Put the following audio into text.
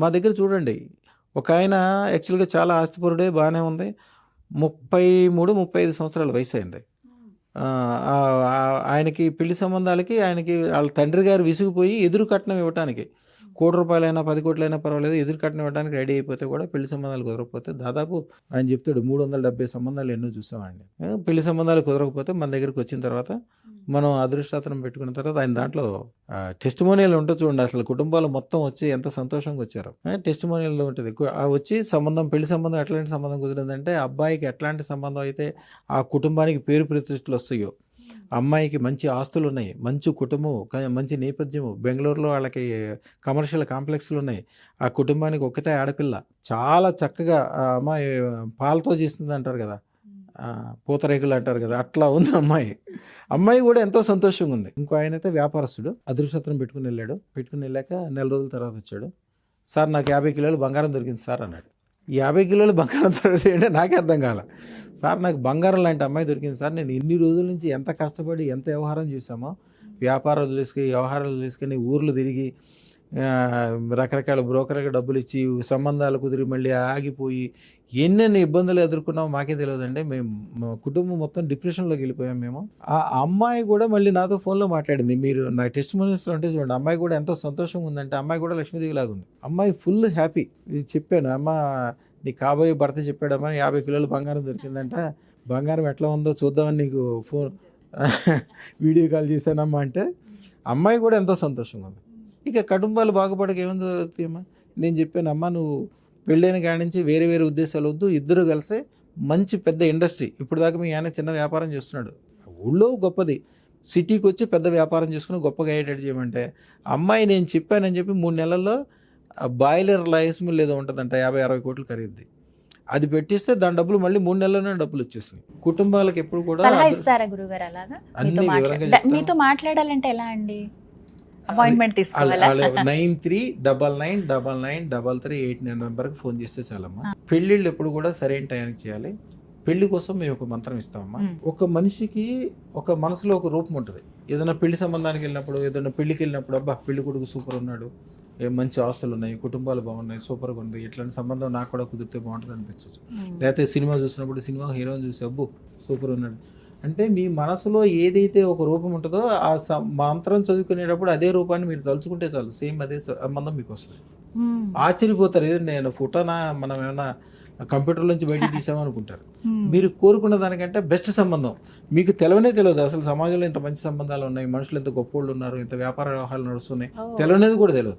మా దగ్గర చూడండి, ఒక ఆయన యాక్చువల్గా చాలా ఆస్తిపరుడే, బాగానే ఉంది. 33, 35 సంవత్సరాల వయసు అయింది. ఆయనకి పెళ్లి సంబంధాలకి ఆయనకి వాళ్ళ తండ్రి గారు విసిగిపోయి ఎదురు కట్నం ఇవ్వటానికి, ₹1,00,00,000 10 కోట్లైనా పర్వాలేదు, ఎదురు కట్నం ఇవ్వడానికి రెడీ అయిపోతే కూడా పెళ్లి సంబంధాలు కుదరకపోతే, దాదాపు ఆయన చెప్తాడు 370 సంబంధాలు ఎన్నో చూసామండి. పెళ్లి సంబంధాలు కుదరకపోతే మన దగ్గరికి వచ్చిన తర్వాత మనం అదృష్టాతనం పెట్టుకున్న తర్వాత ఆయన దాంట్లో టెస్టిమోనియల్ ఉంటుంది చూడండి. అసలు కుటుంబాలు మొత్తం వచ్చి ఎంత సంతోషంగా వచ్చారు. టెస్టిమోనియల్లో ఉంటుంది. వచ్చి సంబంధం, పెళ్లి సంబంధం ఎట్లాంటి సంబంధం కుదిరిందంటే, అబ్బాయికి ఎట్లాంటి సంబంధం అయితే ఆ కుటుంబానికి పేరు ప్రతిష్టలు వస్తాయో, అమ్మాయికి మంచి ఆస్తులు ఉన్నాయి, మంచి కుటుంబం, మంచి నేపథ్యము, బెంగళూరులో వాళ్ళకి కమర్షియల్ కాంప్లెక్స్లు ఉన్నాయి, ఆ కుటుంబానికి ఒక్కతే ఆడపిల్ల, చాలా చక్కగా ఆ అమ్మాయి పాలతో చేస్తుంది అంటారు కదా, పూతరేకులు అంటారు కదా, అట్లా ఉంది అమ్మాయి కూడా ఎంతో సంతోషంగా ఉంది. ఇంకో ఆయన అయితే వ్యాపారస్తుడు, అదృష్టం పెట్టుకుని వెళ్ళాక నెల రోజుల తర్వాత వచ్చాడు. సార్ నాకు 50 కిలోలు బంగారం దొరికింది సార్ అన్నాడు. 50 కిలోలు బంగారం దొరికింది అంటే నాకే అర్థం కాల. సార్ నాకు బంగారం లాంటి అమ్మాయి దొరికింది సార్, నేను ఇన్ని రోజుల నుంచి ఎంత కష్టపడి ఎంత వ్యవహారం చేశామో, వ్యాపారాలు తీసుకుని వ్యవహారాలు తీసుకుని ఊర్లు తిరిగి రకరకాల బ్రోకర్లకు డబ్బులు ఇచ్చి సంబంధాలు కుదిరి మళ్ళీ ఆగిపోయి ఎన్నెన్ని ఇబ్బందులు ఎదుర్కొన్నామో మాకే తెలియదండి. మేము మా కుటుంబం మొత్తం డిప్రెషన్లోకి వెళ్ళిపోయాం మేము. ఆ అమ్మాయి కూడా మళ్ళీ నాతో ఫోన్లో మాట్లాడింది. మీరు నా టెస్టిమోనియల్స్లో అంటే చూడండి, అమ్మాయి కూడా ఎంతో సంతోషంగా ఉందంటే, అమ్మాయి కూడా లక్ష్మీదేవి లాగా ఉంది. అమ్మాయి ఫుల్ హ్యాపీ. చెప్పాను, అమ్మ నీ కాబోయే భర్త చెప్పాడమ్మా 50 కిలోలు బంగారం దొరికిందంట, బంగారం ఎట్లా ఉందో చూద్దామని నీకు ఫోన్ వీడియో కాల్ చేశానమ్మా అంటే, అమ్మాయి కూడా ఎంతో సంతోషంగా ఉంది. ఇక కుటుంబాలు బాగుపడక ఏముంది అమ్మా, నేను చెప్పాను, అమ్మ నువ్వు పెళ్ళైన కాడి నుంచి వేరే వేరే ఉద్దేశాలు వద్దు, ఇద్దరు కలిసి మంచి పెద్ద ఇండస్ట్రీ, ఇప్పుడు దాకా మీ ఆయన చిన్న వ్యాపారం చేస్తున్నాడు, ఊళ్ళో గొప్పది, సిటీకి వచ్చి పెద్ద వ్యాపారం చేసుకుని గొప్పగా అయ్యేటట్టు చేయమంటే, అమ్మాయి నేను చెప్పానని చెప్పి 3 నెలల్లో బాయిలర్ రైస్ మిల్ ఏదో ఉంటుందంట, 50-60 కోట్లు ఖరీదు, అది పెట్టిస్తే దాని డబ్బులు మళ్ళీ 3 నెలల్లోనే డబ్బులు వచ్చేసినాయి. కుటుంబాలకు ఎప్పుడు కూడా సలహా ఇస్తారా గురుగారు? అలాగా మీతో మాట్లాడాలంటే ఎలా అండి? అపాయింట్మెంట్ తీసుకోవాలా? 9399993389 నెంబర్కి ఫోన్ చేస్తే చాలమ్మా. పెళ్ళిళ్ళు ఎప్పుడు కూడా సరైన టైంకి చేయాలి. పెళ్లి కోసం మేము ఒక మంత్రం ఇస్తామమ్మా. ఒక మనిషికి ఒక మనసులో ఒక రూపం ఉంటుంది. ఏదైనా పెళ్లి సంబంధానికి వెళ్ళినప్పుడు, ఏదైనా పెళ్లికి వెళ్ళినప్పుడు, అబ్బా పెళ్లి కొడుకు సూపర్ ఉన్నాడు, మంచి ఆస్తులు ఉన్నాయి, కుటుంబాలు బాగున్నాయి, సూపర్గా ఉంది, ఇట్లాంటి సంబంధం నాకు కూడా కుదిరితే బాగుంటుంది అనిపించవచ్చు. లేకపోతే సినిమా చూసినప్పుడు సినిమా హీరోని చూసి అబ్బో సూపర్ ఉన్నాడు అంటే, మీ మనసులో ఏదైతే ఒక రూపం ఉంటుందో ఆ మంత్రం చదువుకునేటప్పుడు అదే రూపాన్ని మీరు తలుచుకుంటే చాలు, సేమ్ అదే సంబంధం మీకు వస్తుంది. ఆశ్చర్యపోతారు, ఏదో నేను ఫోటోనా మనం ఏమైనా కంప్యూటర్ నుంచి బయటికి తీసామనుకుంటారు. మీరు కోరుకున్న దానికంటే బెస్ట్ సంబంధం మీకు తెలియదు. అసలు సమాజంలో ఇంత మంచి సంబంధాలు ఉన్నాయి, మనుషులు ఎంత గొప్ప వాళ్ళు ఉన్నారు, ఇంత వ్యాపార వ్యవహారాలు నడుస్తున్నాయి, తెలియనేది కూడా తెలియదు.